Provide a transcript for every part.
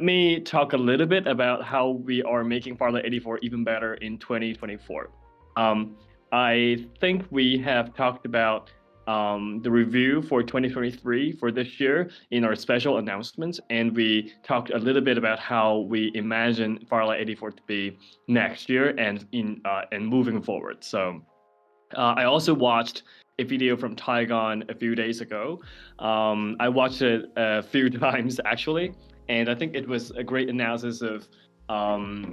Let me talk a little bit about how we are making Farlight 84 even better in 2024. Um, I think we have talked about the review for 2023 for this year in our special announcements, and we talked a little bit about how we imagine Farlight 84 to be next year and and moving forward. So I also watched a video from Tygon a few days ago. I watched it a few times actually, and I think it was a great analysis of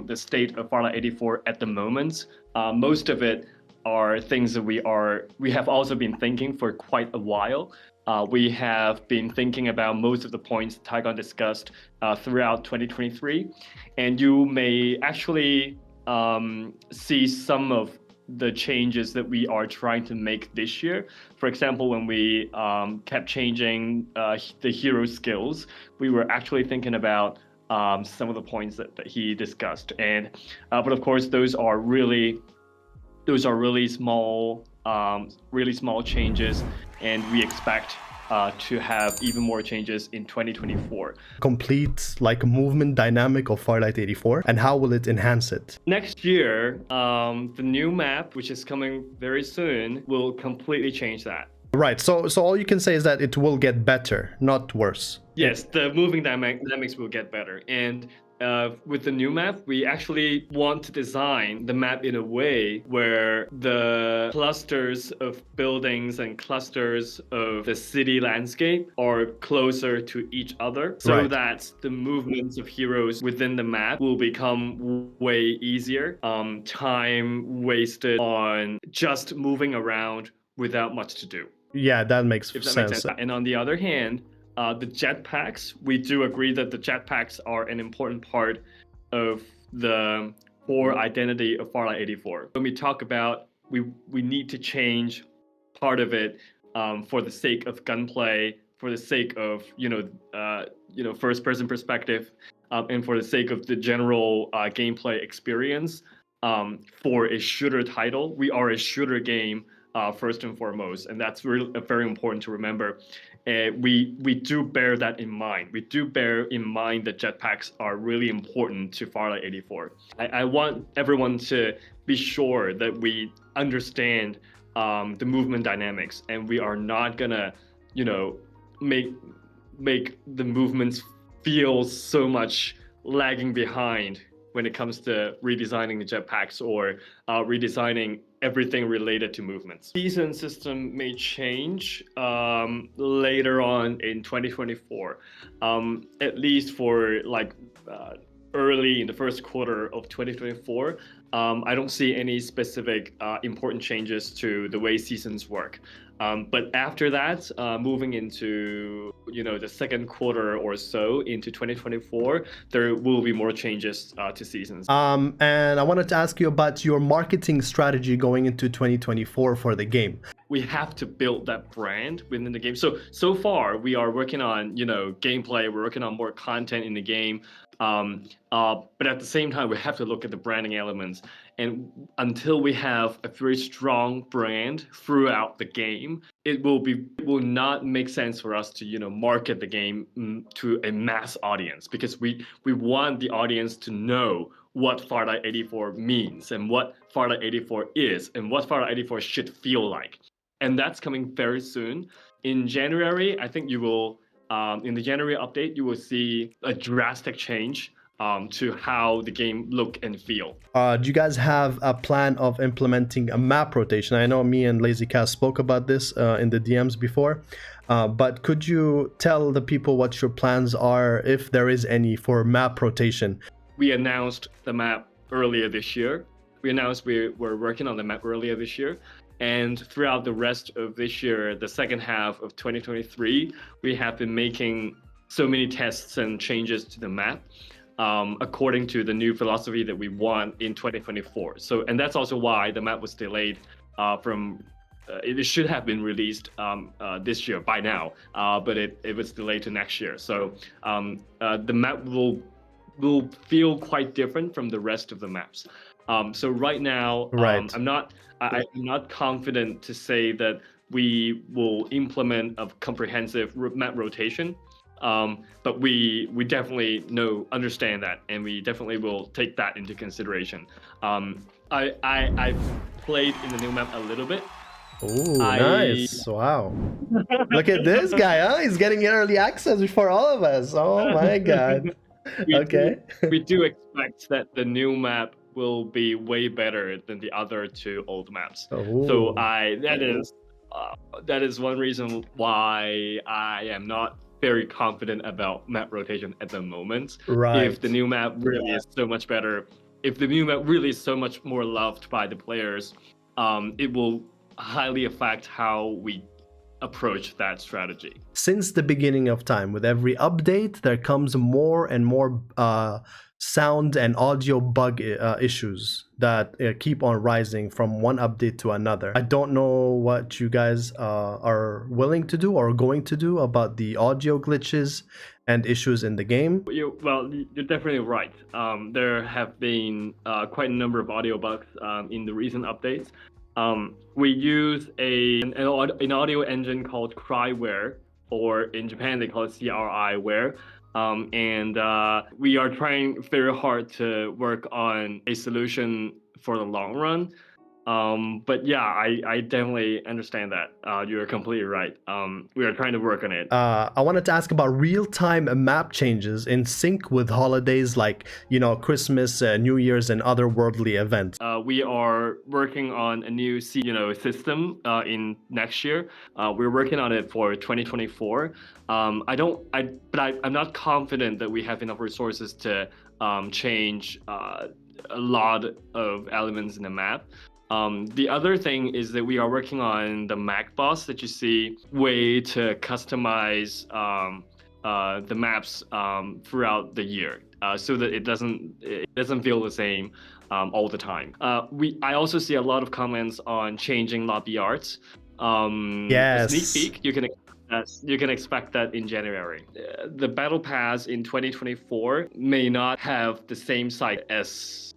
the state of Farlight 84 at the moment. Most of it are things that we have also been thinking for quite a while. We have been thinking about most of the points Tygon discussed throughout 2023, and you may actually see some of the changes that we are trying to make this year. For example, when we kept changing the hero skills, we were actually thinking about some of the points that he discussed. And but of course, those are really small, really small changes, and we expect to have even more changes in 2024. Complete like movement dynamic of Farlight 84, and how will it enhance it? Next year, the new map, which is coming very soon, will completely change that. Right, so all you can say is that it will get better, not worse. Yes, the moving dynamics will get better. And with the new map, we actually want to design the map in a way where the clusters of buildings and clusters of the city landscape are closer to each other, so that the movements of heroes within the map will become way easier. Time wasted on just moving around without much to do. Yeah, that makes sense. And on the other hand, the jetpacks, we do agree that the jetpacks are an important part of the core identity of Farlight 84. When we talk about we need to change part of it for the sake of gunplay, for the sake of first person perspective, and for the sake of the general gameplay experience. For a shooter title, we are a shooter game first and foremost, and that's really very important to remember. We do bear that in mind. We do bear in mind that jetpacks are really important to Farlight 84. I want everyone to be sure that we understand the movement dynamics, and we are not gonna, make the movements feel so much lagging behind when it comes to redesigning the jetpacks or redesigning everything related to movements. Season system may change later on in 2024, at least for early in the first quarter of 2024. I don't see any specific important changes to the way seasons work. But after that, moving into the second quarter or so into 2024, there will be more changes to seasons. And I wanted to ask you about your marketing strategy going into 2024 for the game. We have to build that brand within the game. So far, we are working on gameplay. We're working on more content in the game. But at the same time, we have to look at the branding elements. And until we have a very strong brand throughout the game, it will not make sense for us to market the game to a mass audience, because we want the audience to know what Farlight 84 means and what Farlight 84 is and what Farlight 84 should feel like. And that's coming very soon. In January, I think you will. In the January update, you will see a drastic change to how the game look and feel. Do you guys have a plan of implementing a map rotation? I know me and LazyCast spoke about this in the DMs before, but could you tell the people what your plans are, if there is any, for map rotation? We announced the map earlier this year. We announced we were working on the map earlier this year. And throughout the rest of this year, the second half of 2023, we have been making so many tests and changes to the map according to the new philosophy that we want in 2024. And that's also why the map was delayed from. It should have been released this year by now, but it was delayed to next year. So the map will feel quite different from the rest of the maps. So right now, I'm not confident to say that we will implement a comprehensive map rotation. But we definitely understand that, and we definitely will take that into consideration. I've played in the new map a little bit. Ooh, I nice. Wow. Look at this guy, huh? He's getting early access before all of us. Oh my god. we Okay. we do expect that the new map will be way better than the other two old maps. So Oh, that is one reason why I am not very confident about map rotation at the moment. If the right. new map really is so much better, if the new map really is so much more loved by the players, it will highly affect how we approach that strategy. Since the beginning of time, with every update, there comes more and more sound and audio bug issues that keep on rising from one update to another. I don't know what you guys are willing to do or going to do about the audio glitches and issues in the game. You're definitely right. There have been quite a number of audio bugs in the recent updates. We use an audio engine called Cryware, or in Japan they call it CRIware. And we are trying very hard to work on a solution for the long run. But yeah, I definitely understand that. You're completely right. We are trying to work on it. I wanted to ask about real-time map changes in sync with holidays like, Christmas, New Year's, and other worldly events. We are working on a new system in next year. We're working on it for 2024. I'm not confident that we have enough resources to change a lot of elements in the map. The other thing is that we are working on the Mac boss that you see, way to customize the maps throughout the year, so that it doesn't feel the same all the time. I also see a lot of comments on changing lobby arts. A sneak Yes. peek, you can expect that in January. The battle pass in 2024 may not have the same site as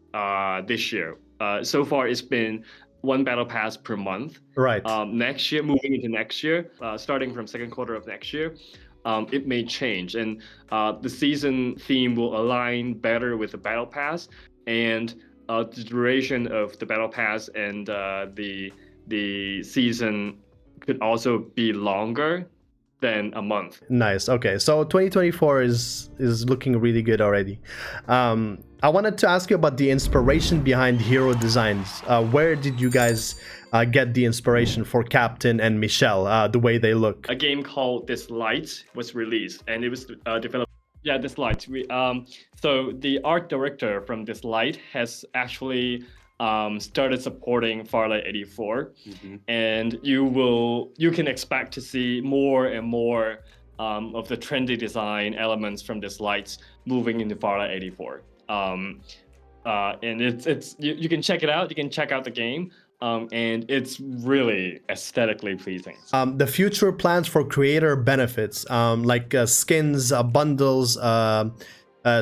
this year. So far, it's been one battle pass per month. Right. Next year, moving into next year, starting from second quarter of next year, it may change, and the season theme will align better with the battle pass, and the duration of the battle pass and the season could also be longer than a month. Nice. Okay, so 2024 is looking really good already. I wanted to ask you about the inspiration behind hero designs. Where did you guys get the inspiration for Captain and Michelle, the way they look? A game called This Light was released, and it was developed. Yeah, This Light. So the art director from This Light has actually started supporting Farlight 84, and you can expect to see more and more of the trendy design elements from This Light moving into Farlight 84. And it's you can check it out. You can check out the game. And it's really aesthetically pleasing. The future plans for creator benefits, like skins, bundles,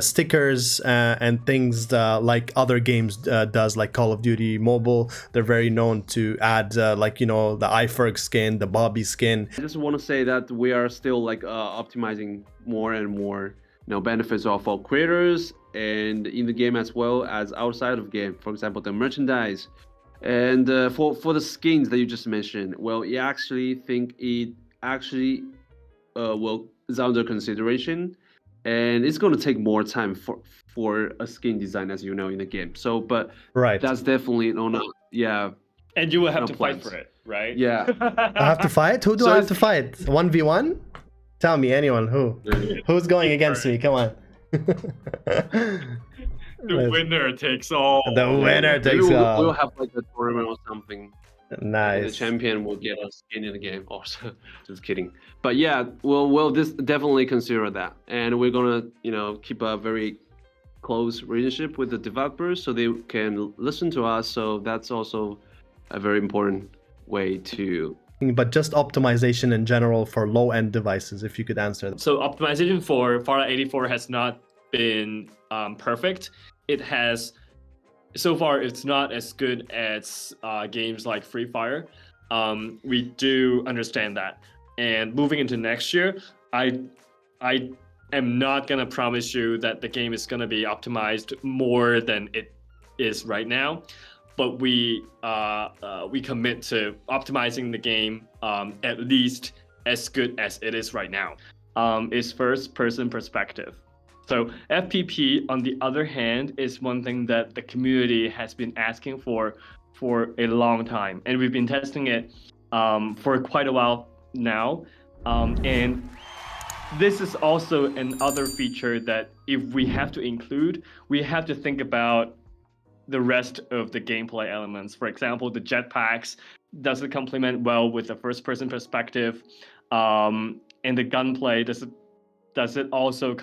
stickers, and things like other games does, like Call of Duty Mobile. They're very known to add the iFerg skin, the Bobby skin. I just want to say that we are still optimizing more and more benefits of our creators, and in the game as well as outside of game. For example, the merchandise. And for the skins that you just mentioned, well, you actually think it actually is under consideration, and it's going to take more time for a skin design, as you know, in the game. So, but right, that's definitely yeah. And you will have to fight for it, right? Yeah. I have to fight? Who do I have to fight? 1v1? Tell me, anyone. Who's going against me? Come on. The winner takes all. The winner takes all. We'll have like a tournament or something. Nice. And the champion will get a skin in the game. Also, just kidding. But yeah, we'll definitely consider that, and we're gonna keep a very close relationship with the developers so they can listen to us. So that's also a very important way to. But just optimization in general for low-end devices, if you could answer that. So optimization for Farlight 84 has not been perfect. It has, so far, it's not as good as games like Free Fire. We do understand that. And moving into next year, I I am not gonna promise you that the game is gonna be optimized more than it is right now, but we commit to optimizing the game at least as good as it is right now. Is first-person perspective. So FPP, on the other hand, is one thing that the community has been asking for a long time, and we've been testing it for quite a while now. And this is also another feature that if we have to include, we have to think about the rest of the gameplay elements. For example, the jetpacks, does it complement well with the first-person perspective? And the gunplay, does it also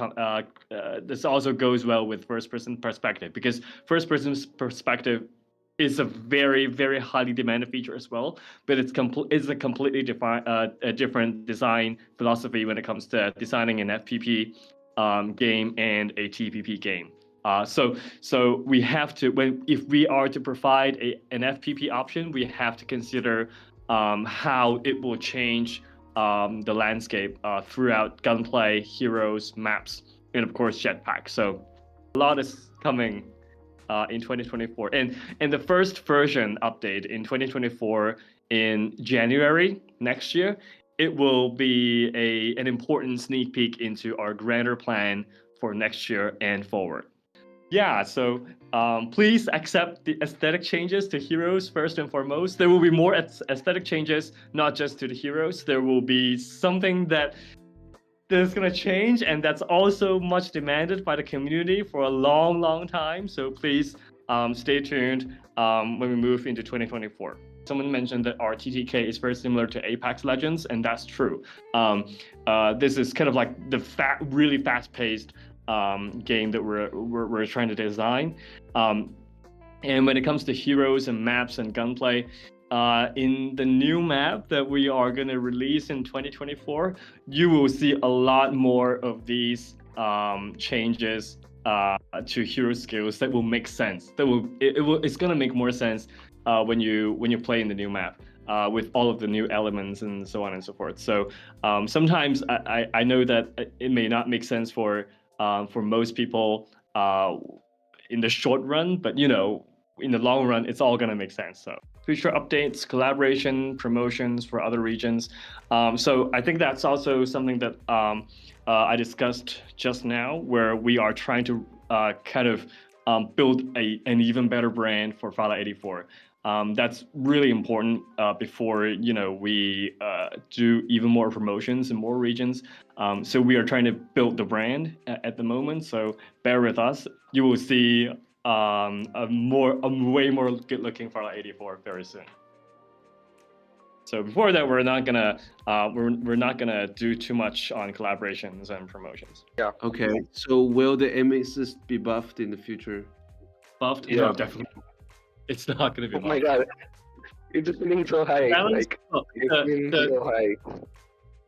this also goes well with first-person perspective? Because first-person perspective is a very, very highly demanded feature as well, but it's a completely a different design philosophy when it comes to designing an FPP game and a TPP game. So we have to, if we are to provide an FPP option, we have to consider how it will change the landscape throughout gunplay, heroes, maps, and of course jetpacks. So a lot is coming in 2024, and the first version update in 2024 in January next year, it will be an important sneak peek into our grander plan for next year and forward. Yeah, so please accept the aesthetic changes to heroes first and foremost. There will be more aesthetic changes, not just to the heroes. There will be something that is going to change, and that's also much demanded by the community for a long, long time. So please stay tuned when we move into 2024. Someone mentioned that our TTK is very similar to Apex Legends, and that's true. This is kind of like the really fast-paced game that we're trying to design. And when it comes to heroes and maps and gunplay, in the new map that we are going to release in 2024, you will see a lot more of these changes to hero skills that will make sense. It's going to make more sense when you play in the new map with all of the new elements and so on and so forth. So sometimes I know that it may not make sense for most people in the short run, but in the long run, it's all going to make sense. So future updates, collaboration, promotions for other regions. So I think that's also something that I discussed just now, where we are trying to kind of build an even better brand for Farlight 84. That's really important before we do even more promotions in more regions. So we are trying to build the brand at the moment. So bear with us. You will see a way more good-looking Farlight 84 very soon. So before that, we're not gonna do too much on collaborations and promotions. Yeah. Okay. So will the aim assist be buffed in the future? Buffed? Yeah. No, definitely. It's not gonna be Oh buffed. my god. It's just getting so high. Balance, Like, it's getting so high.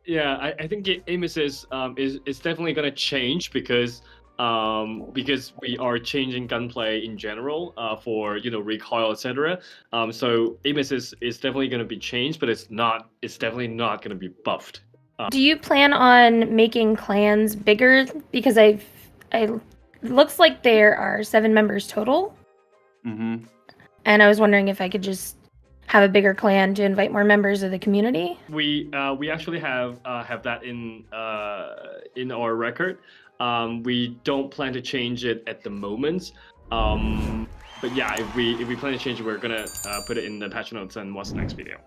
Yeah, I think aim assist is definitely gonna change because we are changing gunplay in general for recoil, etc. So aim assist is definitely going to be changed, but it's definitely not going to be buffed. Do you plan on making clans bigger? Because it looks like there are 7 members total, Mm-hmm. and I was wondering if I could just have a bigger clan to invite more members of the community. We actually have that in our record. We don't plan to change it at the moment. But yeah, if we plan to change it, we're gonna put it in the patch notes and what's the next video.